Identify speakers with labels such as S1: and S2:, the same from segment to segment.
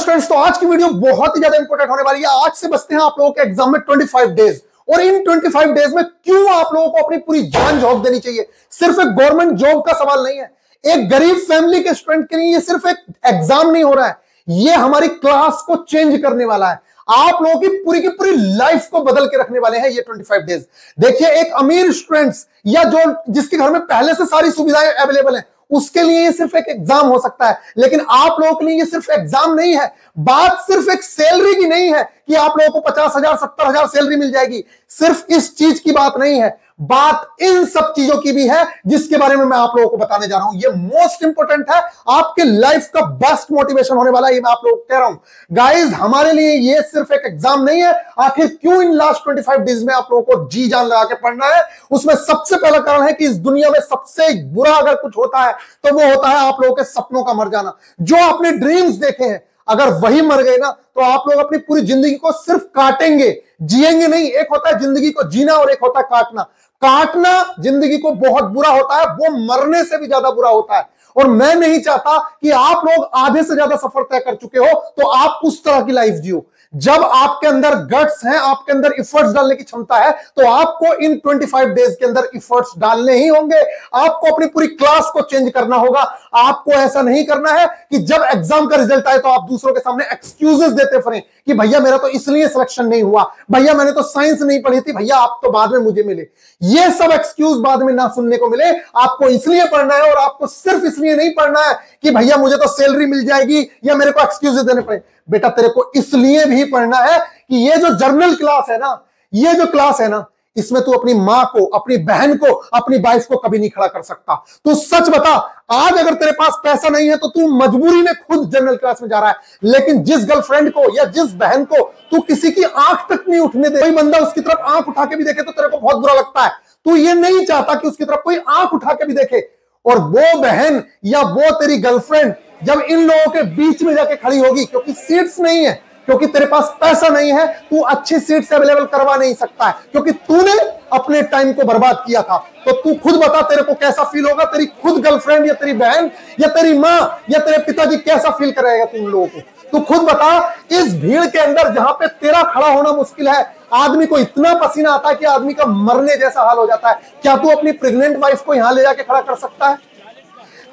S1: Students, तो आज की वीडियो बहुत ही ज्यादा इंपॉर्टेंट होने वाली है। आज से बचते हैं आप लोगों के एग्जाम में 25 डेज, और इन 25 डेज में क्यों आप लोगों को अपनी पूरी जान झोंक देनी चाहिए। सिर्फ एक गवर्नमेंट जॉब का सवाल नहीं है, एक गरीब फैमिली के स्टूडेंट के लिए ये सिर्फ एक एग्जाम नहीं हो रहा है, ये हमारी क्लास को चेंज करने वाला है। आप लोगों की पूरी लाइफ को बदल के रखने वाले हैं ये 25 डेज। देखिए, एक अमीर स्टूडेंट्स या जो जिसके घर में पहले से सारी सुविधाएं अवेलेबल हैं, उसके लिए ये सिर्फ एक एग्जाम हो सकता है, लेकिन आप लोगों के लिए ये सिर्फ एग्जाम नहीं है। बात सिर्फ एक सैलरी की नहीं है कि आप लोगों को 50,000 70,000 सैलरी मिल जाएगी। सिर्फ इस चीज की बात नहीं है, बात इन सब चीजों की भी है जिसके बारे में मैं आप लोगों को बताने जा रहा हूं। ये मोस्ट इंपोर्टेंट है, आपके लाइफ का बेस्ट मोटिवेशन होने वाला है, ये मैं आप लोगों को कह रहा हूं। गाइस, हमारे लिए ये सिर्फ एक एग्जाम नहीं है। आखिर क्यों इन लास्ट 25 डेज में आप लोगों को जी जान लगा के पढ़ना है, उसमें सबसे पहला कारण है कि इस दुनिया में सबसे बुरा अगर कुछ होता है तो वो होता है आप लोगों के सपनों का मर जाना। जो आपने ड्रीम्स देखे हैं, अगर वही मर गए ना, तो आप लोग अपनी पूरी जिंदगी को सिर्फ काटेंगे, जिएंगे नहीं। एक होता है जिंदगी को जीना और एक होता है काटना। काटना जिंदगी को बहुत बुरा होता है, वो मरने से भी ज्यादा बुरा होता है। और मैं नहीं चाहता कि आप लोग आधे से ज्यादा सफर तय कर चुके हो तो आप उस तरह की लाइफ जियो। जब आपके अंदर गट्स हैं, आपके अंदर इफर्ट्स डालने की क्षमता है, तो आपको इन 25 डेज के अंदर इफर्ट्स डालने ही होंगे। आपको अपनी पूरी क्लास को चेंज करना होगा। आपको ऐसा नहीं करना है कि जब एग्जाम का रिजल्ट आए तो आप दूसरों के सामने एक्सक्यूजेस देते फिरें कि भैया मेरा तो इसलिए सिलेक्शन नहीं हुआ, भैया मैंने तो साइंस नहीं पढ़ी थी, भैया आप तो बाद में मुझे मिले। ये सब एक्सक्यूज बाद में ना सुनने को मिले। आपको इसलिए पढ़ना है, और आपको सिर्फ इसलिए नहीं पढ़ना है कि भैया मुझे तो सैलरी मिल जाएगी या मेरे को एक्सक्यूजेस देने पड़े। बेटा, तेरे को इसलिए भी पढ़ना है कि ये जो जर्नल क्लास है ना, ये जो क्लास है ना, इसमें तू अपनी मां को, अपनी बहन को, अपनी वाइफ को कभी नहीं खड़ा कर सकता। तू सच बता, आज अगर तेरे पास पैसा नहीं है तो तू मजबूरी में खुद जनरल क्लास में जा रहा है, लेकिन जिस गर्लफ्रेंड को या जिस बहन को तू किसी की आंख तक नहीं उठने दे, कोई बंदा उसकी तरफ आंख उठा के भी देखे तो तेरे को बहुत बुरा लगता है। तू ये नहीं चाहता कि उसकी तरफ कोई आंख उठा के भी देखे, और वो बहन या वो तेरी गर्लफ्रेंड जब इन लोगों के बीच में जाके खड़ी होगी, क्योंकि सीट्स नहीं है, क्योंकि तेरे पास पैसा नहीं है, तू अच्छी सीट्स अवेलेबल करवा नहीं सकता है, क्योंकि तूने अपने टाइम को बर्बाद किया था। तो तू खुद बता, तेरे को कैसा फील होगा? तेरी खुद गर्लफ्रेंड या तेरी बहन या तेरी मां या तेरे पिताजी कैसा फील करेगा तुम लोगों को? तू खुद बता। इस भीड़ के अंदर जहां पे तेरा खड़ा होना मुश्किल है, आदमी को इतना पसीना आता है कि आदमी का मरने जैसा हाल हो जाता है, क्या तू अपनी प्रेग्नेंट वाइफ को यहां ले जाके खड़ा कर सकता है?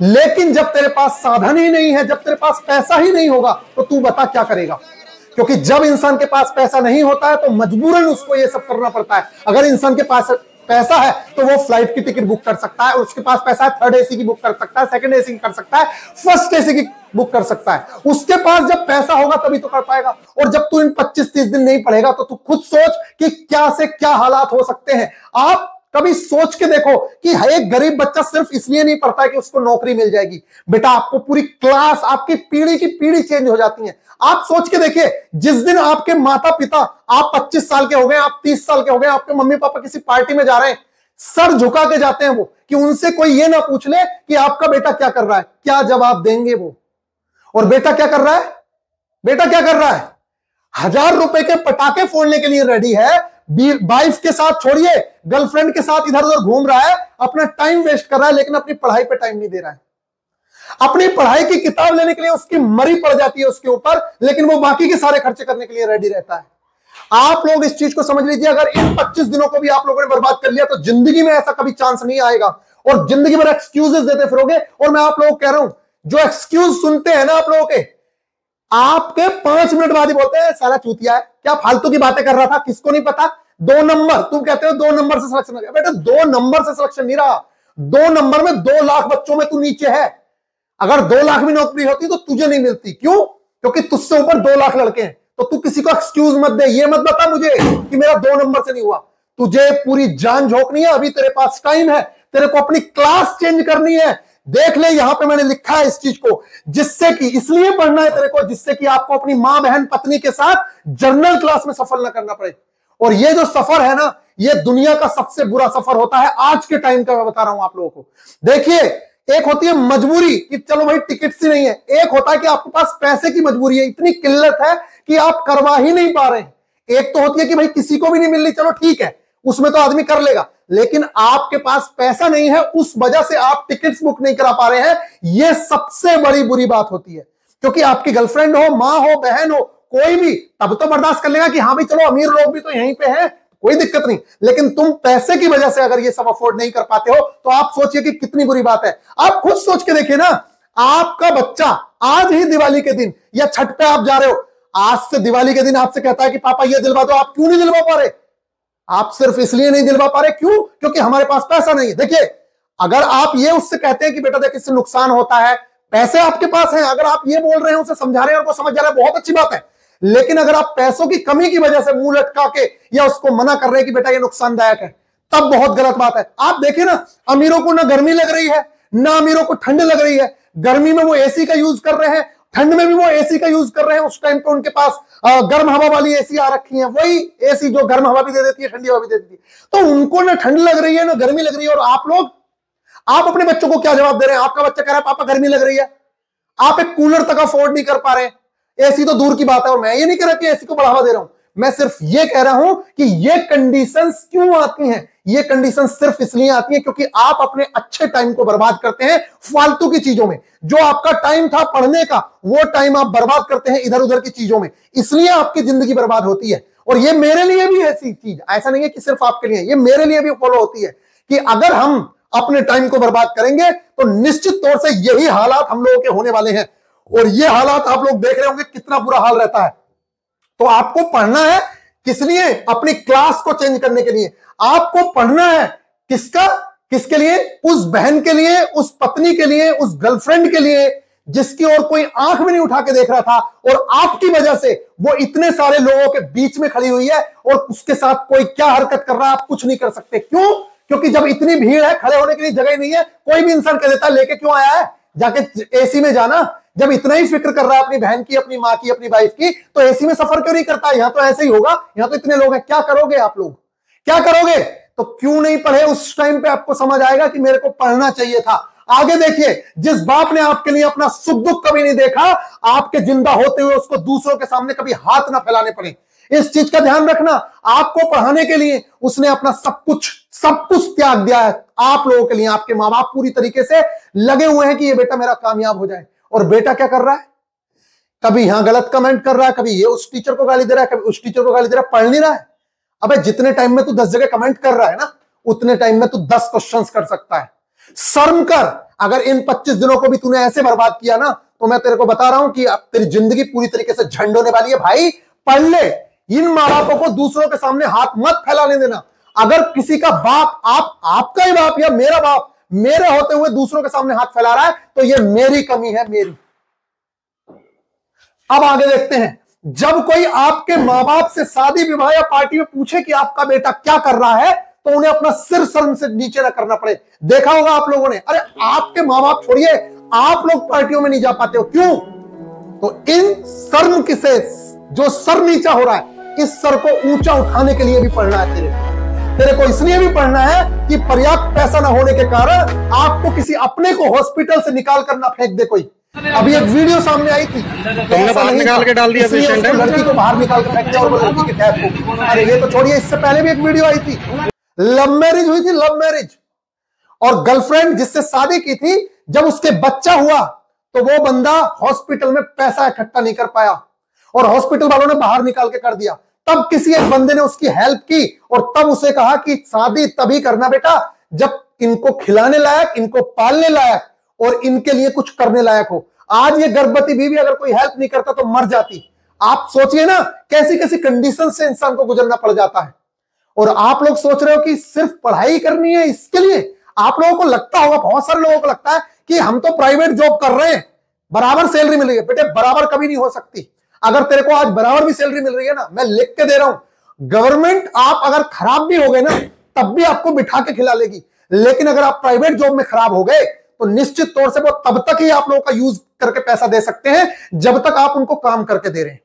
S1: लेकिन जब तेरे पास साधन ही नहीं है, जब तेरे पास पैसा ही नहीं होगा, तो तू बता क्या करेगा? क्योंकि जब इंसान के पास पैसा नहीं होता है तो मजबूरन उसको ये सब करना पड़ता है। अगर इंसान के पास पैसा है तो वो फ्लाइट की टिकट बुक कर सकता है, और उसके पास पैसा है थर्ड एसी की बुक कर सकता है, सेकंड एसी की कर सकता है, फर्स्ट एसी की बुक कर सकता है। उसके पास जब पैसा होगा तभी तो कर पाएगा। और जब तू इन 25-30 दिन नहीं पढ़ेगा तो तू खुद सोच कि क्या से क्या हालात हो सकते हैं। आप कभी सोच के देखो कि एक गरीब बच्चा सिर्फ इसलिए नहीं पढ़ता है कि उसको नौकरी मिल जाएगी। बेटा, आपको पूरी क्लास, आपकी पीढ़ी की पीढ़ी चेंज हो जाती है। आप सोच के देखिए, जिस दिन आपके माता पिता, आप 25 साल के हो गए, आप 30 साल के हो गए, आपके मम्मी पापा किसी पार्टी में जा रहे हैं, सर झुका के जाते हैं वो, कि उनसे कोई ये ना पूछ ले कि आपका बेटा क्या कर रहा है। क्या जवाब देंगे वो? और बेटा क्या कर रहा है? बेटा क्या कर रहा है? 1000 रुपए के पटाखे फोड़ने के लिए रेडी है, वाइफ के साथ छोड़िए, गर्लफ्रेंड के साथ इधर उधर घूम रहा है, अपना टाइम वेस्ट कर रहा है, लेकिन अपनी पढ़ाई पे टाइम नहीं दे रहा है। अपनी पढ़ाई की किताब लेने के लिए उसकी मरी पड़ जाती है उसके ऊपर, लेकिन वो बाकी के सारे खर्चे करने के लिए रेडी रहता है। आप लोग इस चीज को समझ लीजिए, अगर इन 25 दिनों को भी आप लोगों ने बर्बाद कर लिया तो जिंदगी में ऐसा कभी चांस नहीं आएगा, और जिंदगी भर एक्सक्यूजेस देते फिरोगे। और मैं आप लोगों को कह रहा हूं, जो एक्सक्यूज सुनते हैं ना आप लोगों के, आपके 5 मिनट बाद ही बोलते हैं साला चूतिया है, क्या फालतू की बातें कर रहा था, किसको नहीं पता। 2 नंबर, तुम कहते हो 2 नंबर से सिलेक्शन हो गया। बेटा, 2 नंबर से सिलेक्शन नहीं रहा, 2 नंबर में 2 लाख बच्चों में तू नीचे है। अगर 2 लाख भी नौकरी होती तो तुझे नहीं मिलती। क्यों? क्योंकि तुझसे ऊपर 2 लाख लड़के हैं। तो तू किसी को एक्सक्यूज मत दे, ये मत बता मुझे कि मेरा 2 नंबर से नहीं हुआ। तुझे पूरी जान झोंकनी है, अभी तेरे पास टाइम है, तेरे को अपनी क्लास चेंज करनी है। देख ले, यहां पे मैंने लिखा है इस चीज को, जिससे कि इसलिए पढ़ना है तेरे को, जिससे कि आपको अपनी मां बहन पत्नी के साथ जर्नल क्लास में सफर ना करना पड़े। और ये जो सफर है ना, ये दुनिया का सबसे बुरा सफर होता है आज के टाइम का। मैं बता रहा हूं आप लोगों को। देखिए, एक होती है मजबूरी कि चलो भाई टिकट्स ही नहीं है, एक होता है कि आपके पास पैसे की मजबूरी है, इतनी किल्लत है कि आप करवा ही नहीं पा रहे हैं। एक तो होती है कि भाई किसी को भी नहीं मिल रही, चलो ठीक है, उसमें तो आदमी कर लेगा, लेकिन आपके पास पैसा नहीं है, उस वजह से आप टिकट्स बुक नहीं करा पा रहे हैं। यह सबसे बड़ी बुरी बात होती है। क्योंकि आपकी गर्लफ्रेंड हो, मां हो, बहन हो, कोई भी तब तो बर्दाश्त कर लेगा कि हाँ भाई चलो अमीर लोग भी तो यहीं पे हैं, कोई दिक्कत नहीं। लेकिन तुम पैसे की वजह से अगर ये सब अफोर्ड नहीं कर पाते हो तो आप सोचिए कि कितनी बुरी बात है। आप खुद सोच के देखिए ना, आपका बच्चा आज ही दिवाली के दिन या छठ पे आप जा रहे हो, आज से दिवाली के दिन आपसे कहता है कि पापा ये दिलवा दो, आप क्यों नहीं दिलवा पा रहे? आप सिर्फ इसलिए नहीं दिलवा पा रहे, क्यों? क्योंकि हमारे पास पैसा नहीं है। देखिए, अगर आप ये उससे कहते हैं कि बेटा देख इससे नुकसान होता है, पैसे आपके पास हैं, अगर आप ये बोल रहे हैं, उसे समझा रहे हैं और वो समझ जा रहा है, बहुत अच्छी बात है। लेकिन अगर आप पैसों की कमी की वजह से मुंह लटका के या उसको मना कर रहे हैं कि बेटा ये नुकसानदायक है, तब बहुत गलत बात है। आप देखिए ना, अमीरों को ना गर्मी लग रही है ना अमीरों को ठंड लग रही है। गर्मी में वो एसी का यूज कर रहे हैं, ठंड में भी वो एसी का यूज कर रहे हैं। उस टाइम पे उनके पास गर्म हवा वाली एसी आ रखी है, वही एसी जो गर्म हवा भी दे देती है, ठंडी हवा भी दे देती है। तो उनको ना ठंड लग रही है ना गर्मी लग रही है। और आप लोग, आप अपने बच्चों को क्या जवाब दे रहे हैं? आपका बच्चा कह रहा है पापा गर्मी लग रही है, आप एक कूलर तक अफोर्ड नहीं कर पा रहे, एसी तो दूर की बात है। और मैं ये नहीं कह रहा कि एसी को बढ़ावा दे रहा हूं, मैं सिर्फ ये कह रहा हूं कि ये कंडीशंस क्यों आती हैं। ये कंडीशंस सिर्फ इसलिए आती हैं क्योंकि आप अपने अच्छे टाइम को बर्बाद करते हैं फालतू की चीजों में। जो आपका टाइम था पढ़ने का, वो टाइम आप बर्बाद करते हैं इधर उधर की चीजों में, इसलिए आपकी जिंदगी बर्बाद होती है। और ये मेरे लिए भी ऐसी चीज, ऐसा नहीं है कि सिर्फ आपके लिए, ये मेरे लिए भी फॉलो होती है कि अगर हम अपने टाइम को बर्बाद करेंगे तो निश्चित तौर से यही हालात हम लोगों के होने वाले हैं। और ये हालात आप लोग देख रहे होंगे कितना बुरा हाल रहता है। तो आपको पढ़ना है किस लिए? अपनी क्लास को चेंज करने के लिए। आपको पढ़ना है किसका? किसके लिए? उस बहन के लिए, उस पत्नी के लिए, उस गर्लफ्रेंड के लिए जिसकी ओर कोई आंख भी नहीं उठा के देख रहा था और आपकी वजह से वो इतने सारे लोगों के बीच में खड़ी हुई है और उसके साथ कोई क्या हरकत कर रहा है आप कुछ नहीं कर सकते। क्यों? क्योंकि जब इतनी भीड़ है, खड़े होने के लिए जगह नहीं है, कोई भी इंसान कह देता लेके क्यों आया है, जाके एसी में जाना। जब इतना ही फिक्र कर रहा है अपनी बहन की, अपनी मां की, अपनी वाइफ की, तो एसी में सफर क्यों नहीं करता? यहां तो ऐसे ही होगा, यहां तो इतने लोग हैं, क्या करोगे आप लोग? क्या करोगे? तो क्यों नहीं पढ़े? उस टाइम पे आपको समझ आएगा कि मेरे को पढ़ना चाहिए था। आगे देखिए, जिस बाप ने आपके लिए अपना सुख दुख कभी नहीं देखा, आपके जिंदा होते हुए उसको दूसरों के सामने कभी हाथ ना फैलाने पड़े, इस चीज का ध्यान रखना। आपको पढ़ाने के लिए उसने अपना सब कुछ त्याग दिया है आप लोगों के लिए। आपके मां बाप पूरी तरीके से लगे हुए हैं कि ये बेटा मेरा कामयाब हो जाए। और बेटा क्या कर रहा है? कभी यहां गलत कमेंट कर रहा है, कभी ये उस टीचर को गाली दे रहा है, कभी उस टीचर को गाली दे रहा है, पढ़ नहीं रहा है। अबे जितने टाइम में तू 10 जगह कमेंट कर रहा है ना, उतने टाइम में तू 10 क्वेश्चंस कर सकता है। शर्म कर। अगर इन 25 दिनों को भी तूने ऐसे बर्बाद किया ना, तो मैं तेरे को बता रहा हूं कि अब तेरी जिंदगी पूरी तरीके से झंड होने वाली है। भाई पढ़ ले। इन मां बापों को दूसरों के सामने हाथ मत फैलाने देना। अगर किसी का बाप, आपका ही बाप या मेरा बाप मेरे होते हुए दूसरों के सामने हाथ फैला रहा है, तो ये मेरी कमी है, मेरी। अब आगे देखते हैं। जब कोई आपके मां बाप से शादी विवाह या पार्टी में पूछे कि आपका बेटा क्या कर रहा है, तो उन्हें अपना सिर शर्म से नीचे ना करना पड़े। देखा होगा आप लोगों ने, अरे आपके मां बाप छोड़िए, आप लोग पार्टियों में नहीं जा पाते हो, क्यों? तो इन शर्म से जो सर नीचा हो रहा है, इस सर को ऊंचा उठाने के लिए भी पढ़ना है। तेरे को इसलिए भी पढ़ना है कि पर्याप्त पैसा ना होने के कारण आपको किसी अपने को हॉस्पिटल से निकाल कर ना फेंक दे कोई। अभी एक वीडियो सामने आई थी,
S2: बाहर निकाल के डाल दिया पेशेंट है,
S1: लड़की को बाहर निकाल के फेंक दिया और वो लड़की की डेथ हो गई। अरे ये तो छोड़िए, इससे पहले भी एक वीडियो आई थी, लव मैरिज हुई थी, लव मैरिज। और गर्लफ्रेंड जिससे शादी की थी, जब उसके बच्चा हुआ तो वो बंदा हॉस्पिटल में पैसा इकट्ठा नहीं कर पाया और हॉस्पिटल वालों ने बाहर निकाल के कर दिया। तब किसी एक बंदे ने उसकी हेल्प की और तब उसे कहा कि शादी तभी करना बेटा जब इनको खिलाने लायक, इनको पालने लायक और इनके लिए कुछ करने लायक हो। आज ये गर्भवती बीवी अगर कोई हेल्प नहीं करता तो मर जाती। आप सोचिए ना, कैसी कैसी कंडीशन से इंसान को गुजरना पड़ जाता है। और आप लोग सोच रहे हो कि सिर्फ पढ़ाई करनी है, इसके लिए आप लोगों को लगता होगा, बहुत सारे लोगों को लगता है कि हम तो प्राइवेट जॉब कर रहे हैं, बराबर सैलरी मिल रही है। बेटे बराबर कभी नहीं हो सकती। अगर तेरे को आज बराबर भी सैलरी मिल रही है ना, मैं लिख के दे रहा हूं, गवर्नमेंट आप अगर खराब भी हो गए ना, तब भी आपको बिठा के खिला लेगी। लेकिन अगर आप प्राइवेट जॉब में खराब हो गए तो निश्चित तौर से वो तब तक ही आप लोगों का यूज करके पैसा दे सकते हैं जब तक आप उनको काम करके दे रहे हैं।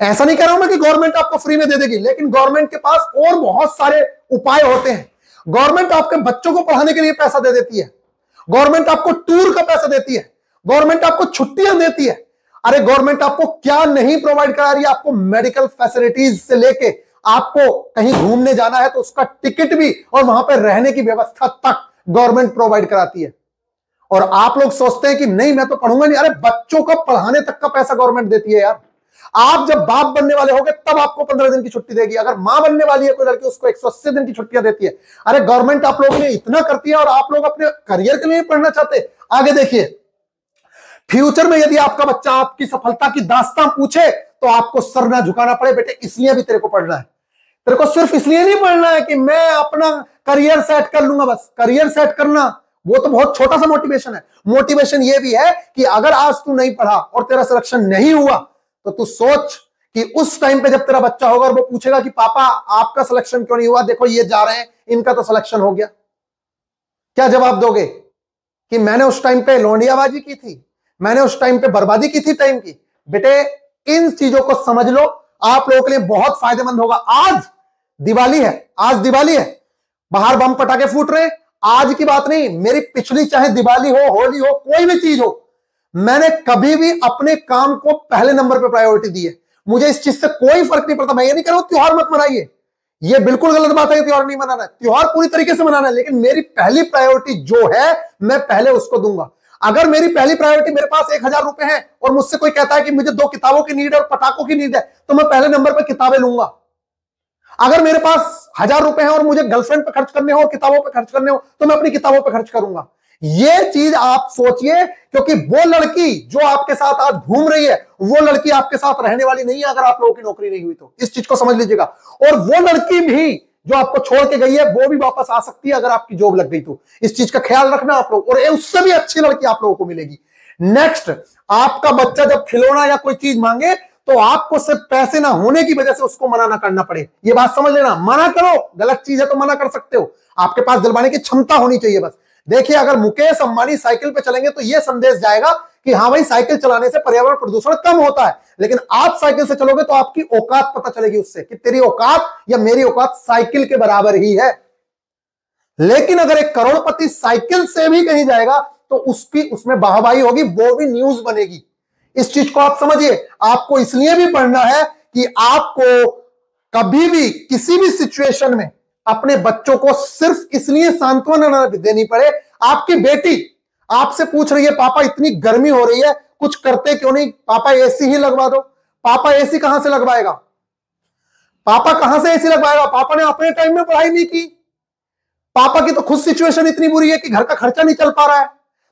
S1: ऐसा नहीं कह रहा हूं मैं कि गवर्नमेंट आपको फ्री में दे देगी, लेकिन गवर्नमेंट के पास और बहुत सारे उपाय होते हैं। गवर्नमेंट आपके बच्चों को पढ़ाने के लिए पैसा दे देती है, गवर्नमेंट आपको टूर का पैसा देती है, गवर्नमेंट आपको छुट्टियां देती है। अरे गवर्नमेंट आपको क्या नहीं प्रोवाइड करा रही है? आपको मेडिकल फैसिलिटीज से लेके आपको कहीं घूमने जाना है तो उसका टिकट भी और वहां पर रहने की व्यवस्था तक गवर्नमेंट प्रोवाइड कराती है। और आप लोग सोचते हैं कि नहीं मैं तो पढ़ूंगा नहीं। अरे बच्चों का पढ़ाने तक का पैसा गवर्नमेंट देती है यार। आप जब बाप बनने वाले होगे तब आपको 15 दिन की छुट्टी देगी। अगर मां बनने वाली है कोई लड़की, उसको 180 दिन की छुट्टियां देती है। अरे गवर्नमेंट आप लोगों ने इतना करती है और आप लोग अपने करियर के लिए पढ़ना चाहते। आगे देखिए, फ्यूचर में यदि आपका बच्चा आपकी सफलता की दास्तां पूछे तो आपको सर ना झुकाना पड़े, बेटे इसलिए भी तेरे को पढ़ना है। तेरे को सिर्फ इसलिए नहीं पढ़ना है कि मैं अपना करियर सेट कर लूंगा बस। करियर सेट करना वो तो बहुत छोटा सा मोटिवेशन है। मोटिवेशन ये भी है कि अगर आज तू नहीं पढ़ा और तेरा सिलेक्शन नहीं हुआ तो तू सोच कि उस टाइम पे जब तेरा बच्चा होगा और वो पूछेगा कि पापा आपका सिलेक्शन क्यों नहीं हुआ, देखो ये जा रहे हैं इनका तो सिलेक्शन हो गया, क्या जवाब दोगे? कि मैंने उस टाइम पे लौंडियाबाजी की थी, मैंने उस टाइम पे बर्बादी की थी टाइम की। बेटे इन चीजों को समझ लो, आप लोगों के लिए बहुत फायदेमंद होगा। आज दिवाली है, आज दिवाली है, बाहर बम पटाखे फूट रहे हैं। आज की बात नहीं, मेरी पिछली चाहे दिवाली हो, होली हो, कोई भी चीज हो, मैंने कभी भी अपने काम को पहले नंबर पे प्रायोरिटी दी है। मुझे इस चीज से कोई फर्क नहीं पड़ता। मैं ये नहीं कह रहा हूं त्योहार मत मनाइए, ये बिल्कुल गलत बात है। त्योहार नहीं मनाना है, त्योहार पूरी तरीके से मनाना है, लेकिन मेरी पहली प्रायोरिटी जो है मैं पहले उसको दूंगा। अगर मेरी पहली प्रायोरिटी, मेरे पास 1000 रुपए हैं और मुझसे कोई कहता है कि मुझे 2 किताबों की नीड है और पटाखों की नीड है, तो मैं पहले नंबर पर किताबें लूंगा। अगर मेरे पास 1000 रुपए हैं और मुझे गर्लफ्रेंड पे खर्च करने हो और किताबों पे खर्च करने हो, तो मैं अपनी किताबों पे खर्च करूंगा। ये चीज आप सोचिए, क्योंकि वो लड़की जो आपके साथ आज घूम रही है वो लड़की आपके साथ रहने वाली नहीं है अगर आप लोगों की नौकरी नहीं हुई तो। इस चीज को समझ लीजिएगा। और वो लड़की भी जो आपको छोड़ के गई है वो भी वापस आ सकती है अगर आपकी जॉब लग गई तो। इस चीज का ख्याल रखना आप लोग, और उससे भी अच्छी लड़की आप लोगों को मिलेगी। नेक्स्ट, आपका बच्चा जब खिलौना या कोई चीज मांगे तो आपको सिर्फ पैसे ना होने की वजह से उसको मना ना करना पड़े। ये बात समझ लेना। मना करो, गलत चीज है तो मना कर सकते हो, आपके पास दिलवाने की क्षमता होनी चाहिए बस। देखिए, अगर मुकेश अंबानी साइकिल पे चलेंगे तो यह संदेश जाएगा कि हाँ भाई साइकिल चलाने से पर्यावरण प्रदूषण कम होता है, लेकिन आप साइकिल से चलोगे तो आपकी औकात पता चलेगी उससे कि तेरी औकात या मेरी औकात साइकिल के बराबर ही है। लेकिन अगर एक करोड़पति साइकिल से भी कहीं जाएगा तो उसमें वाहवाही होगी, वो भी न्यूज बनेगी। इस चीज को आप समझिए। आपको इसलिए भी पढ़ना है कि आपको कभी भी किसी भी सिचुएशन में अपने बच्चों को सिर्फ इसलिए सांत्वना न देनी पड़े। आपकी बेटी आपसे पूछ रही है पापा इतनी गर्मी हो रही है कुछ करते क्यों नहीं, पापा एसी ही लगवा दो। पापा एसी कहां से लगवाएगा? पापा कहां से एसी लगवाएगा? पापा ने अपने टाइम में पढ़ाई नहीं की। पापा की तो खुद सिचुएशन इतनी बुरी है कि घर का खर्चा नहीं चल पा रहा है,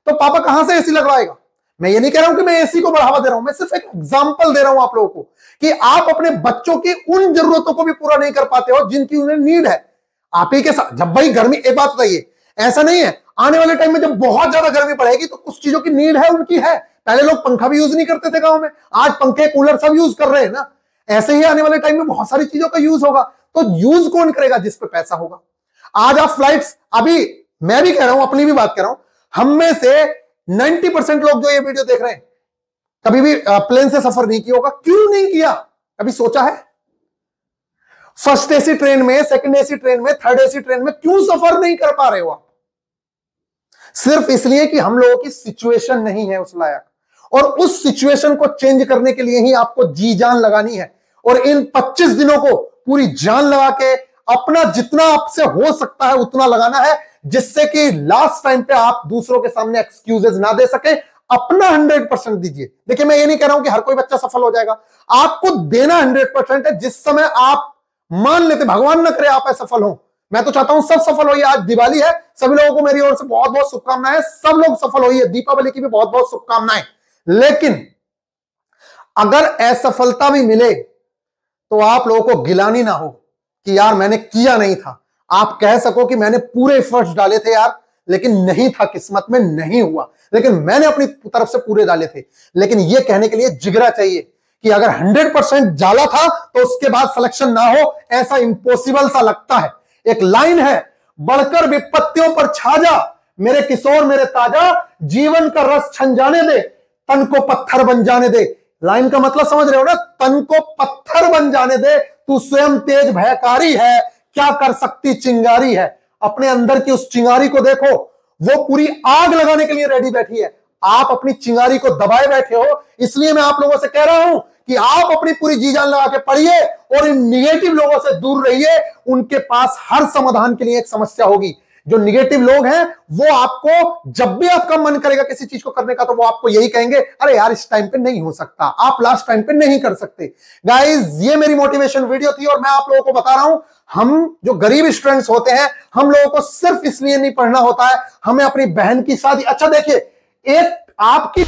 S1: तो पापा कहां से एसी लगवाएगा? मैं ये नहीं कह रहा हूं कि मैं एसी को बढ़ावा दे रहा हूं, मैं सिर्फ एक एग्जांपल दे रहा हूं आप लोगों को कि आप अपने बच्चों की उन जरूरतों को भी पूरा नहीं कर पाते हो जिनकी उन्हें नीड है। आप ही के साथ जब भाई गर्मी, एक बात बताइए, ऐसा नहीं है आने वाले टाइम में जब बहुत ज्यादा गर्मी पड़ेगी तो कुछ चीजों की नीड है, उनकी है। पहले लोग पंखा भी यूज नहीं करते थे गांव में, आज पंखे कूलर सब यूज कर रहे हैं ना। ऐसे ही आने वाले टाइम में बहुत सारी चीजों का यूज होगा, तो यूज कौन करेगा? जिस पे पैसा होगा। आज आप फ्लाइट्स, अभी मैं भी कह रहा हूं, अपनी भी बात कर रहा हूं, हम में से 90% लोग जो ये वीडियो देख रहे हैं कभी भी प्लेन से सफर नहीं किया होगा। क्यों नहीं किया? कभी सोचा है? फर्स्ट एसी ट्रेन में, सेकंड एसी ट्रेन में, थर्ड एसी ट्रेन में क्यों सफर नहीं कर पा रहे हो आप? सिर्फ इसलिए कि हम लोगों की सिचुएशन नहीं है उस लायक, और उस सिचुएशन को चेंज करने के लिए ही आपको जी जान लगानी है। और इन 25 दिनों को पूरी जान लगा के अपना जितना आपसे हो सकता है उतना लगाना है, जिससे कि लास्ट टाइम पे आप दूसरों के सामने एक्सक्यूजेस ना दे सके। अपना 100% दीजिए। देखिए, मैं ये नहीं कह रहा हूं कि हर कोई बच्चा सफल हो जाएगा, आपको देना 100% है। जिस समय आप मान लेते, भगवान न करे आप असफल हो, मैं तो चाहता हूं सब सफल होइए। आज दिवाली है, सभी लोगों को मेरी ओर से बहुत बहुत शुभकामनाएं, सब लोग सफल होइए। दीपावली की भी बहुत बहुत शुभकामनाएं। लेकिन अगर असफलता भी मिले तो आप लोगों को गिलानी ना हो कि यार मैंने किया नहीं था। आप कह सको कि मैंने पूरे एफर्ट्स डाले थे यार, लेकिन नहीं था, किस्मत में नहीं हुआ, लेकिन मैंने अपनी तरफ से पूरे डाले थे। लेकिन यह कहने के लिए जिगरा चाहिए कि अगर 100% जाला था तो उसके बाद सिलेक्शन ना हो, ऐसा इंपॉसिबल सा लगता है। एक लाइन है, बढ़कर विपत्तियों पर छा जा मेरे किशोर मेरे ताजा, जीवन का रस छन जाने दे, तन को पत्थर बन जाने दे। लाइन का मतलब समझ रहे हो ना? तन को पत्थर बन जाने दे, तू स्वयं तेज भयकारी है, क्या कर सकती चिंगारी है। अपने अंदर की उस चिंगारी को देखो, वो पूरी आग लगाने के लिए रेडी बैठी है। आप अपनी चिंगारी को दबाए बैठे हो। इसलिए मैं आप लोगों से कह रहा हूं कि आप अपनी पूरी जी जान लगा के पढ़िए और इन निगेटिव लोगों से दूर रहिए। उनके पास हर समाधान के लिए एक समस्या होगी। जो निगेटिव लोग हैं वो आपको जब भी आपका मन करेगा किसी चीज को करने का तो वो आपको यही कहेंगे, अरे यार इस टाइम पे नहीं हो सकता, आप लास्ट टाइम पे नहीं कर सकते। गाइस ये मेरी मोटिवेशन वीडियो थी और मैं आप लोगों को बता रहा हूं, हम जो गरीब स्टूडेंट्स होते हैं हम लोगों को सिर्फ इसलिए नहीं पढ़ना होता है, हमें अपनी बहन की शादी, अच्छा देखिए एक आपकी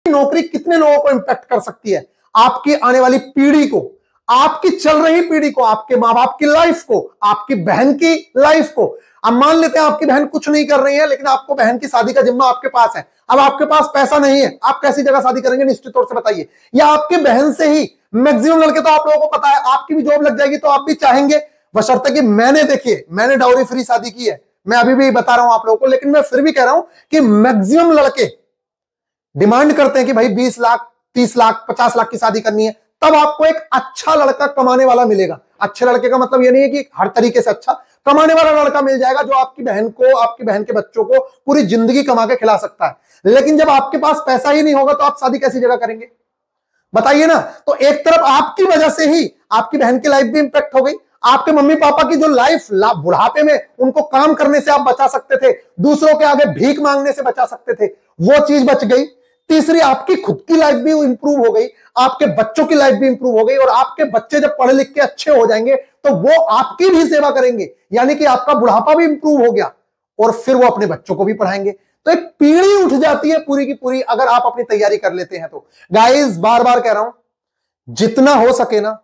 S1: नौकरी कितने लोगों को इंपैक्ट कर सकती है, आपकी आने वाली पीढ़ी को, आपकी चल रही पीढ़ी को, आपके मां बाप की लाइफ को, आपकी बहन की लाइफ को। अब मान लेते हैं आपकी बहन कुछ नहीं कर रही है लेकिन आपको बहन की शादी का जिम्मा आपके पास है, अब आपके पास पैसा नहीं है, आप कैसी जगह शादी करेंगे निश्चित तौर से बताइए। या आपके बहन से ही मैक्सिमम लड़के, तो आप लोगों को पता है आपकी भी जॉब लग जाएगी तो आप भी चाहेंगे, बशर्ते कि मैंने देखिए मैंने डाउरी फ्री शादी की है, मैं अभी भी बता रहा हूं आप लोगों को, लेकिन मैं फिर भी कह रहा हूं कि मैक्सिमम लड़के डिमांड करते हैं कि भाई 20 लाख 30 लाख 50 लाख की शादी करनी है, तब आपको एक अच्छा लड़का कमाने वाला मिलेगा। अच्छे लड़के का मतलब ये नहीं है कि हर तरीके से अच्छा, कमाने वाला लड़का मिल जाएगा जो आपकी बहन को, आपकी बहन के बच्चों को पूरी जिंदगी कमा के खिला सकता है। लेकिन जब आपके पास पैसा ही नहीं होगा तो आप शादी कैसी जगह करेंगे बताइए ना। तो एक तरफ आपकी वजह से ही आपकी बहन की लाइफ भी इंपैक्ट हो गई, आपके मम्मी पापा की जो लाइफ बुढ़ापे में उनको काम करने से आप बचा सकते थे, दूसरों के आगे भीख मांगने से बचा सकते थे, वो चीज बच गई। तीसरी आपकी खुद की लाइफ भी इंप्रूव हो गई, आपके बच्चों की लाइफ भी इंप्रूव हो गई, और आपके बच्चे जब पढ़े लिख के अच्छे हो जाएंगे तो वो आपकी भी सेवा करेंगे, यानी कि आपका बुढ़ापा भी इंप्रूव हो गया और फिर वो अपने बच्चों को भी पढ़ाएंगे। तो एक पीढ़ी उठ जाती है पूरी की पूरी अगर आप अपनी तैयारी कर लेते हैं तो। गाइस बार बार कह रहा हूं, जितना हो सके ना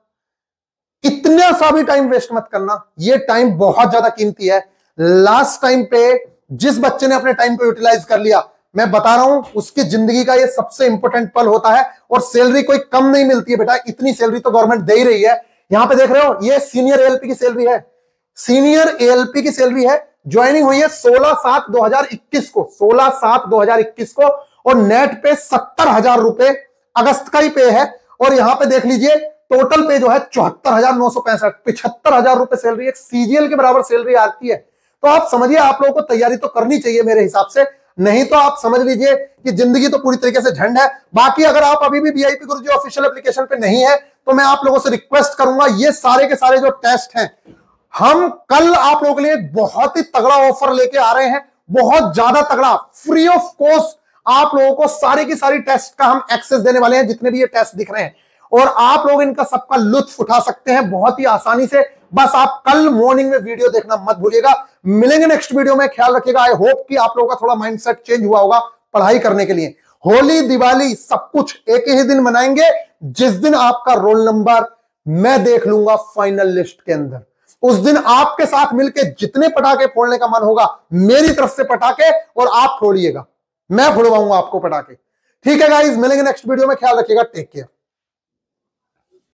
S1: इतना सा भी टाइम वेस्ट मत करना, ये टाइम बहुत ज्यादा कीमती है। लास्ट टाइम पे जिस बच्चे ने अपने टाइम को यूटिलाइज कर लिया, मैं बता रहा हूं उसकी जिंदगी का ये सबसे इंपॉर्टेंट पल होता है। और सैलरी कोई कम नहीं मिलती है बेटा, इतनी सैलरी तो गवर्नमेंट दे ही रही है। यहां पे देख रहे हो ये सीनियर एएलपी की सैलरी है, सीनियर एएलपी की सैलरी है, ज्वाइनिंग हुई है 16/7/2021 को, 16/7/2021 को, और नेट पे 70,000 रुपए अगस्त का ही पे है। और यहां पे देख लीजिए टोटल पे जो है 74,965, 75,000 रुपए सैलरी, एक सीजीएल के बराबर सैलरी आती है। तो आप समझिए आप लोगों को तैयारी तो करनी चाहिए मेरे हिसाब से, नहीं तो आप समझ लीजिए कि जिंदगी तो पूरी तरीके से झंड है। बाकी अगर आप अभी भी वीआईपी गुरुजी ऑफिशियल एप्लीकेशन पे नहीं है तो मैं आप लोगों से रिक्वेस्ट करूंगा, ये सारे के सारे जो टेस्ट हैं हम कल आप लोगों के लिए बहुत ही तगड़ा ऑफर लेके आ रहे हैं, बहुत ज्यादा तगड़ा, फ्री ऑफ कॉस्ट आप लोगों को सारी की सारी टेस्ट का हम एक्सेस देने वाले हैं, जितने भी ये टेस्ट दिख रहे हैं, और आप लोग इनका सबका लुत्फ उठा सकते हैं बहुत ही आसानी से। बस आप कल मॉर्निंग में वीडियो देखना मत भूलिएगा। मिलेंगे नेक्स्ट वीडियो में, ख्याल रखिएगा। आई होप कि आप लोगों का थोड़ा माइंडसेट चेंज हुआ होगा पढ़ाई करने के लिए। होली दिवाली सब कुछ एक ही दिन मनाएंगे, जिस दिन आपका रोल नंबर मैं देख लूंगा फाइनल लिस्ट के अंदर। उस दिन आपके साथ मिलकर जितने पटाखे फोड़ने का मन होगा मेरी तरफ से पटाखे, और आप फोड़िएगा, मैं फोड़वाऊंगा आपको पटाखे। ठीक है गाइस, मिलेंगे नेक्स्ट वीडियो में, ख्याल रखिएगा, टेक केयर।